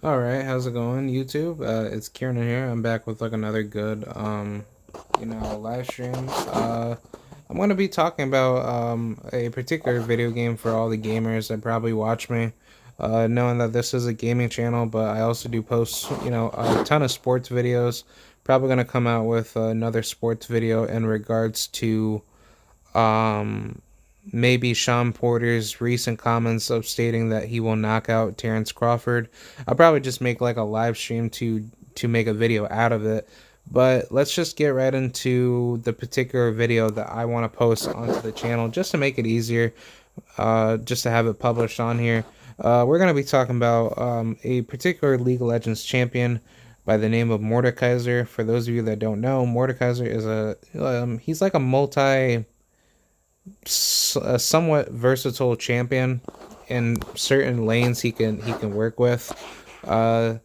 All right, how's it going, YouTube? It's Kieran here. I'm back with like another good, live stream. I'm gonna be talking about a particular video game for all the gamers that probably watch me, knowing that this is a gaming channel, but I also do post, a ton of sports videos. Probably gonna come out with another sports video in regards to um, maybe Sean Porter's recent comments of stating that he will knock out Terrence Crawford. I'll probably just make like a live stream to make a video out of it. But let's just get right into the particular video that I want to post onto the channel just to make it easier, just to have it published on here. We're going to be talking about a particular League of Legends champion by the name of Mordekaiser. For those of you that don't know, Mordekaiser is he's like a somewhat versatile champion in certain lanes he can work with. Uh,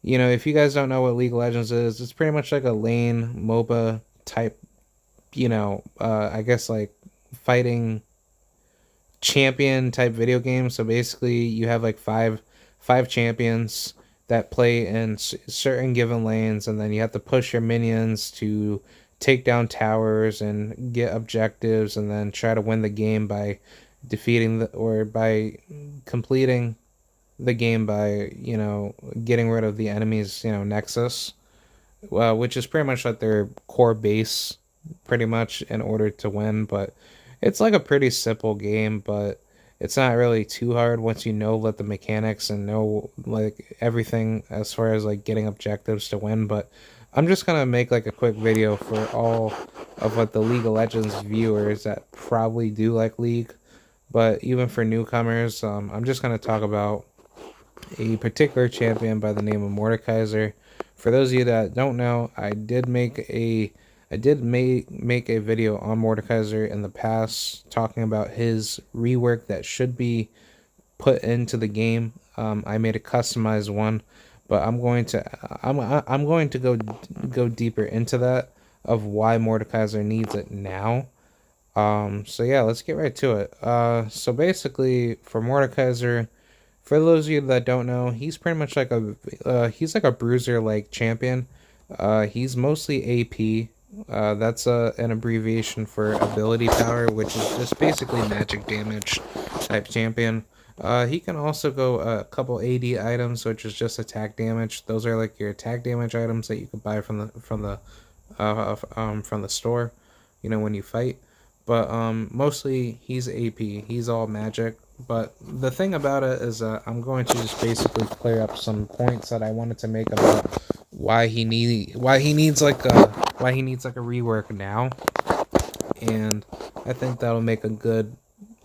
if you guys don't know what League of Legends is, it's pretty much like a lane MOBA type. I guess like fighting champion type video game. So basically, you have like five champions that play in certain given lanes, and then you have to push your minions to take down towers and get objectives, and then try to win the game by defeating or by completing the game by getting rid of the enemy's nexus, which is pretty much like their core base, pretty much in order to win. But it's like a pretty simple game, but it's not really too hard once you know the mechanics and know like everything as far as like getting objectives to win. But I'm just gonna make like a quick video for all of what the League of Legends viewers that probably do like League, but even for newcomers, I'm just gonna talk about a particular champion by the name of Mordekaiser. For those of you that don't know, I did make a video on Mordekaiser in the past talking about his rework that should be put into the game. I made a customized one, but I'm going to go deeper into that of why Mordekaiser needs it now. So yeah, let's get right to it. So basically, for Mordekaiser, for those of you that don't know, he's pretty much like he's like a bruiser like champion. He's mostly AP. That's an abbreviation for ability power, which is just basically magic damage type champion. He can also go a couple AD items, which is just attack damage. Those are like your attack damage items that you can buy from the store, when you fight. But mostly he's AP. He's all magic. But the thing about it is I'm going to just basically clear up some points that I wanted to make about why he needs like a rework now, and I think that'll make a good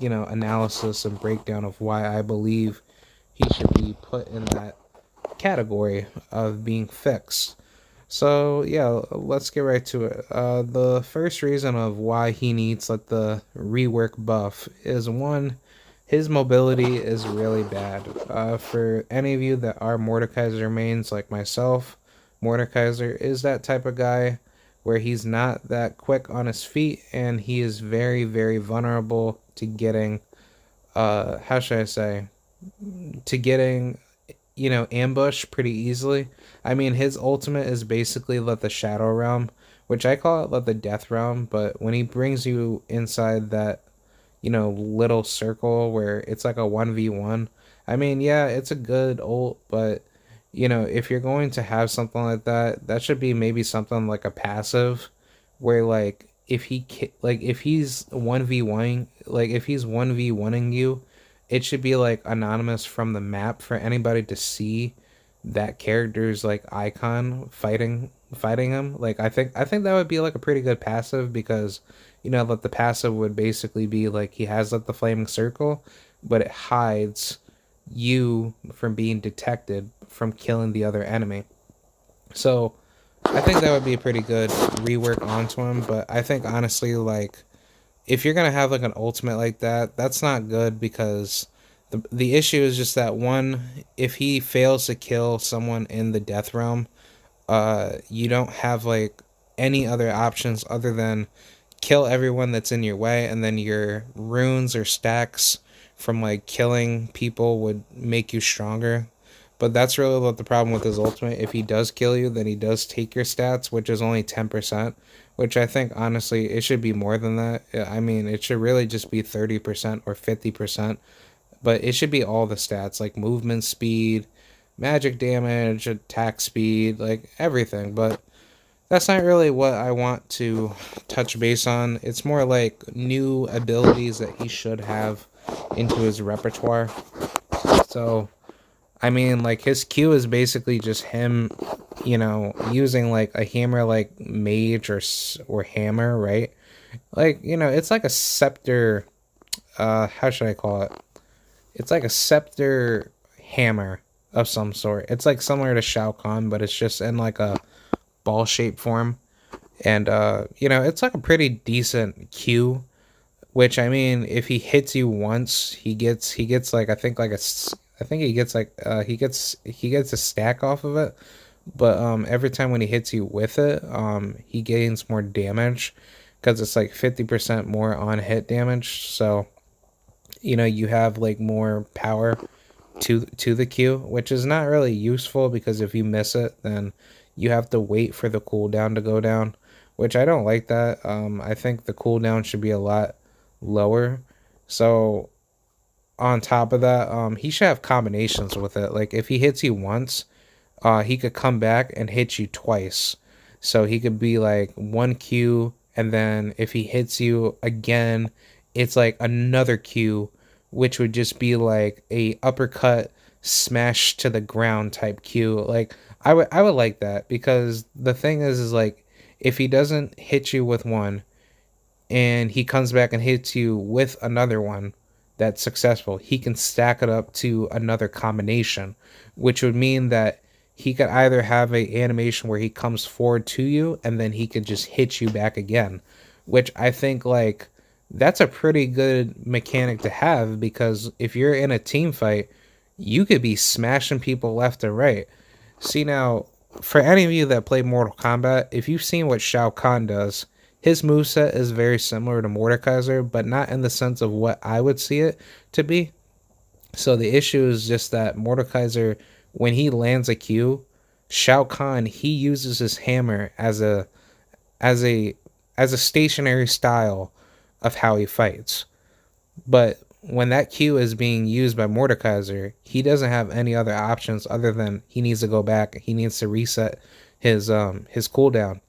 analysis and breakdown of why I believe he should be put in that category of being fixed. So yeah, let's get right to it. The first reason of why he needs like the rework buff is one, his mobility is really bad. For any of you that are Mordekaiser mains like myself, Mordekaiser is that type of guy where he's not that quick on his feet, and he is very, very vulnerable to getting, how should I say, to getting, ambush pretty easily. I mean, his ultimate is basically let the Shadow Realm, which I call it let the Death Realm, but when he brings you inside that, little circle where it's like a 1v1, I mean, yeah, it's a good ult, but if you're going to have something like that, that should be maybe something like a passive, where like if he's 1v1, like if he's 1v1ing you, it should be like anonymous from the map for anybody to see that character's like icon fighting him. Like I think that would be like a pretty good passive, because that the passive would basically be like he has like the flaming circle, but it hides you from being detected from killing the other enemy. So I think that would be a pretty good rework onto him. But I think honestly, like, if you're gonna have like an ultimate like that, that's not good, because the issue is just that one, if he fails to kill someone in the death realm, you don't have like any other options other than kill everyone that's in your way, and then your runes or stacks from like killing people would make you stronger. But that's really what the problem with his ultimate. If he does kill you, then he does take your stats, which is only 10%, which I think honestly it should be more than that. I mean, it should really just be 30% or 50%, but it should be all the stats like movement speed, magic damage, attack speed, like everything. But that's not really what I want to touch base on. It's more like new abilities that he should have into his repertoire. So I mean, like his Q is basically just him, using like a hammer, like mage or hammer, right? Like it's like a scepter. How should I call it? It's like a scepter hammer of some sort. It's like similar to Shao Kahn, but it's just in like a ball shaped form. And it's like a pretty decent Q. Which I mean, if he hits you once, he gets like I think he gets like he gets a stack off of it. But every time when he hits you with it, he gains more damage because it's like 50% more on hit damage. So you have like more power to the Q, which is not really useful because if you miss it, then you have to wait for the cooldown to go down, which I don't like that. I think the cooldown should be a lot lower. So on top of that, he should have combinations with it. Like if he hits you once, he could come back and hit you twice. So he could be like one Q, and then if he hits you again, it's like another Q, which would just be like a uppercut smash to the ground type Q. Like I would like that because the thing is like if he doesn't hit you with one and he comes back and hits you with another one that's successful, he can stack it up to another combination, which would mean that he could either have a animation where he comes forward to you and then he could just hit you back again, which I think like that's a pretty good mechanic to have because if you're in a team fight, you could be smashing people left and right. See now, for any of you that play Mortal Kombat, if you've seen what Shao Kahn does, his moveset is very similar to Mordekaiser, but not in the sense of what I would see it to be. So the issue is just that Mordekaiser, when he lands a Q, Shao Kahn he uses his hammer as a as a stationary style of how he fights. But when that Q is being used by Mordekaiser, he doesn't have any other options other than he needs to go back. He needs to reset his cooldown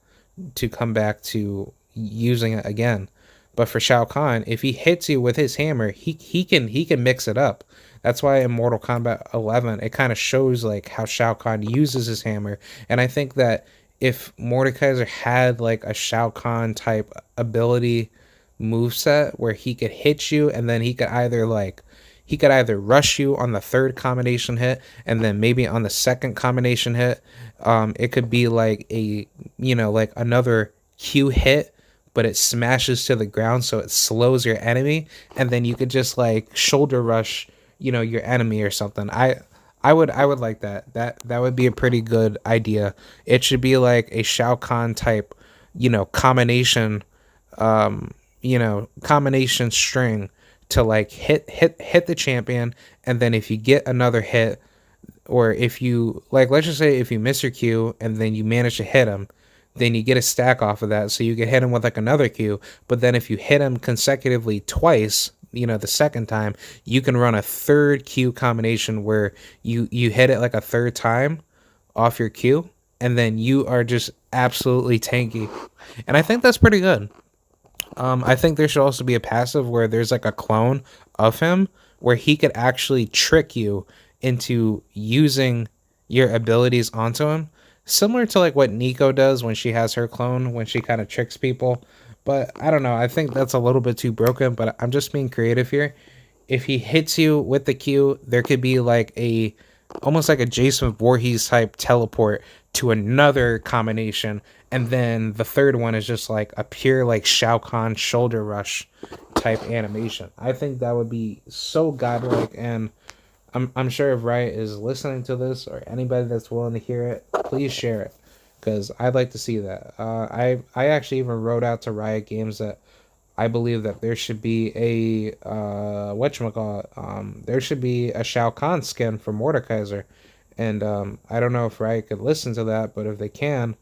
to come back to using it again. But for Shao Kahn, if he hits you with his hammer, he can mix it up. That's why in Mortal Kombat 11 it kind of shows like how Shao Kahn uses his hammer, and I think that if Mordekaiser had like a Shao Kahn type ability move set where he could hit you and then he could either rush you on the third combination hit and then maybe on the second combination hit it could be like a like another Q hit but it smashes to the ground so it slows your enemy and then you could just like shoulder rush your enemy or something. I would like that. That would be a pretty good idea. It should be like a Shao Kahn type combination combination string to like hit the champion, and then if you get another hit, or if you like, let's just say if you miss your Q and then you manage to hit him, then you get a stack off of that, so you can hit him with like another Q. But then if you hit him consecutively twice, the second time, you can run a third Q combination where you hit it like a third time off your Q, and then you are just absolutely tanky. And I think that's pretty good. I think there should also be a passive where there's like a clone of him where he could actually trick you into using your abilities onto him. Similar to like what Nico does when she has her clone, when she kind of tricks people. But I don't know. I think that's a little bit too broken, but I'm just being creative here. If he hits you with the Q, there could be like a almost like a Jason Voorhees type teleport to another combination, and then the third one is just like a pure like Shao Kahn shoulder rush type animation. I think that would be so godlike, and I'm sure if Riot is listening to this or anybody that's willing to hear it, please share it because I'd like to see that. I actually even wrote out to Riot Games that I believe that there should be a whatchamacallit, there should be a Shao Kahn skin for Mordekaiser, And I don't know if Riot could listen to that, but if they can,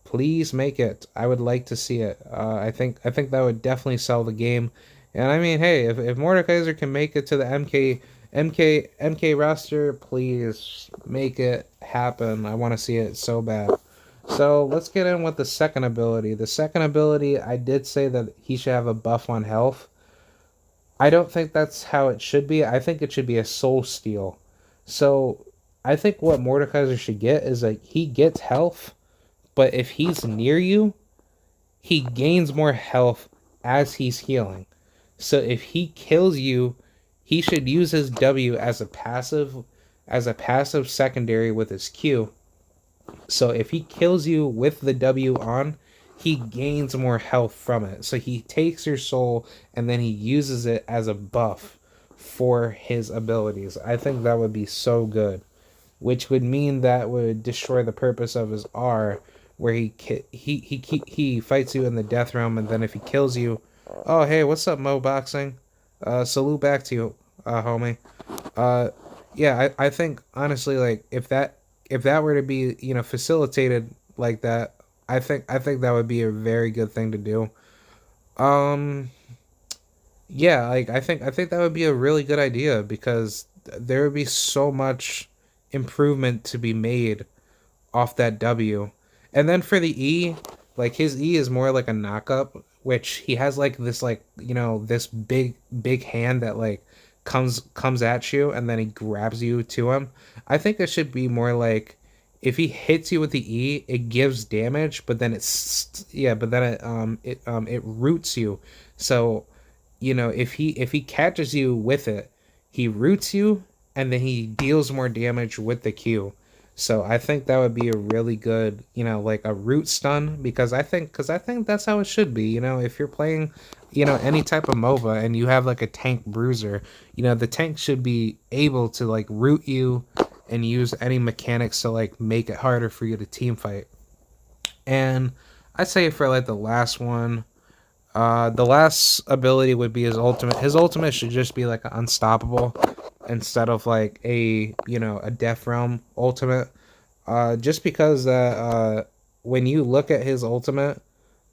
please make it. I would like to see it. I think that would definitely sell the game. And I mean, hey, if Mordekaiser can make it to the MK roster, please make it happen. I want to see it so bad. So let's get in with the second ability. The second ability, I did say that he should have a buff on health. I don't think that's how it should be. I think it should be a soul steal. So I think what Mordekaiser should get is like he gets health, but if he's near you, he gains more health as he's healing. So if he kills you, he should use his W as a passive secondary with his Q. So if he kills you with the W on, he gains more health from it. So he takes your soul and then he uses it as a buff for his abilities. I think that would be so good, which would mean that would destroy the purpose of his R, where he fights you in the death realm, and then if he kills you, oh hey, what's up, Mo Boxing? Salute back to you, homie. Uh, yeah, I think honestly, like if that were to be facilitated like that, I think that would be a very good thing to do. Um, yeah, like I think that would be a really good idea because there would be so much improvement to be made off that W. And then for the E, like his E is more like a knockup, which he has like this this big hand that like comes at you and then he grabs you to him. I think it should be more like if he hits you with the E, it gives damage, but then it roots you. So if he catches you with it, he roots you and then he deals more damage with the Q. So I think that would be a really good, like a root stun because I think that's how it should be. If you're playing, any type of MOBA and you have like a tank bruiser, the tank should be able to like root you and use any mechanics to like make it harder for you to team fight. And I'd say for like the last one, the last ability would be his ultimate. His ultimate should just be like unstoppable instead of like a death realm ultimate. Just because when you look at his ultimate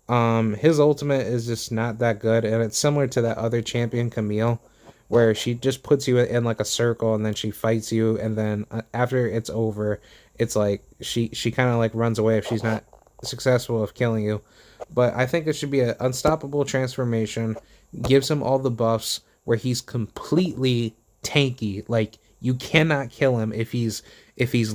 is just not that good, and it's similar to that other champion Camille, where she just puts you in like a circle and then she fights you, and then after it's over, it's like she kind of like runs away if she's not successful of killing you. But I think it should be an unstoppable transformation, gives him all the buffs where he's completely tanky. Like you cannot kill him if he's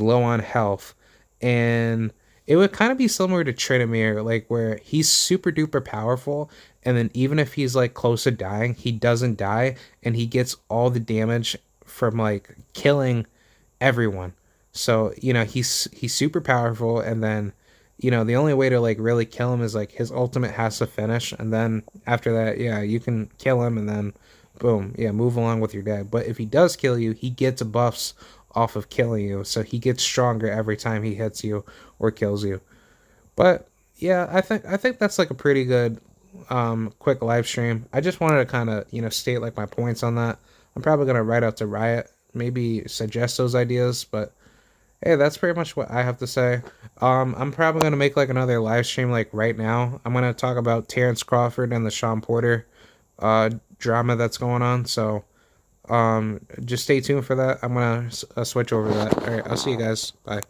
low on health. And it would kind of be similar to Tryndamere, like where he's super duper powerful, and then even if he's like close to dying, he doesn't die, and he gets all the damage from like killing everyone. So he's super powerful, and then the only way to like really kill him is like his ultimate has to finish, and then after that, yeah, you can kill him, and then boom, yeah, move along with your day. But if he does kill you, he gets buffs off of killing you, so he gets stronger every time he hits you or kills you. But yeah, I think that's like a pretty good quick live stream. I just wanted to kind of state like my points on that. I'm probably gonna write out to Riot, maybe suggest those ideas, but hey, that's pretty much what I have to say. I'm probably gonna make like another live stream like right now. I'm gonna talk about Terrence Crawford and the Sean Porter drama that's going on. So just stay tuned for that. I'm gonna switch over to that. All right, I'll see you guys. Bye.